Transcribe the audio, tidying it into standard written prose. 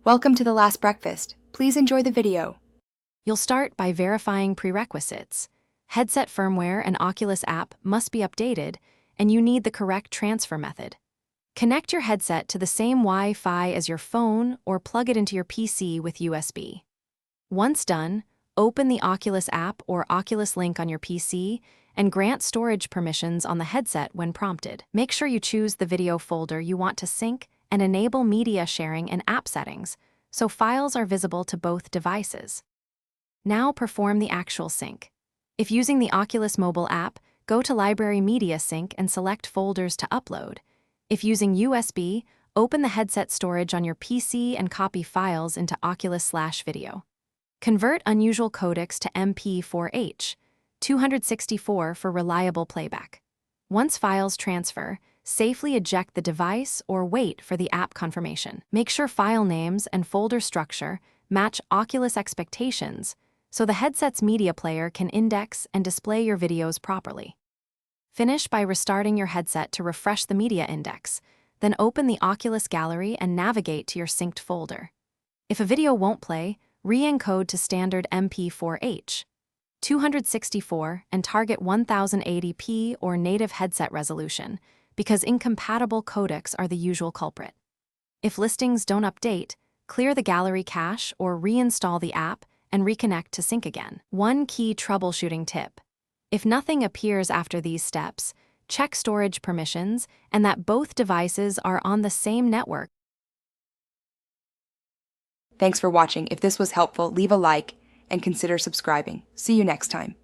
Welcome to The Last Breakfast. Please enjoy the video. You'll start by verifying prerequisites. Headset firmware and Oculus app must be updated, and you need the correct transfer method. Connect your headset to the same Wi-Fi as your phone or plug it into your PC with USB. Once done, open the Oculus app or Oculus link on your PC and grant storage permissions on the headset when prompted. Make sure you choose the video folder you want to sync and enable media sharing and app settings, so files are visible to both devices. Now perform the actual sync. If using the Oculus mobile app, go to Library Media Sync and select folders to upload. If using USB, open the headset storage on your PC and copy files into Oculus/video. Convert unusual codecs to MP4H, 264 for reliable playback. Once files transfer, safely eject the device or wait for the app confirmation. Make sure file names and folder structure match Oculus expectations so the headset's media player can index and display your videos properly. Finish by restarting your headset to refresh the media index, then open the Oculus gallery and navigate to your synced folder. If a video won't play, re-encode to standard MP4H, 264 and target 1080p or native headset resolution, because incompatible codecs are the usual culprit. If listings don't update, clear the gallery cache or reinstall the app and reconnect to sync again. One key troubleshooting tip: if nothing appears after these steps, check storage permissions and that both devices are on the same network. Thanks for watching. If this was helpful, leave a like and consider subscribing. See you next time.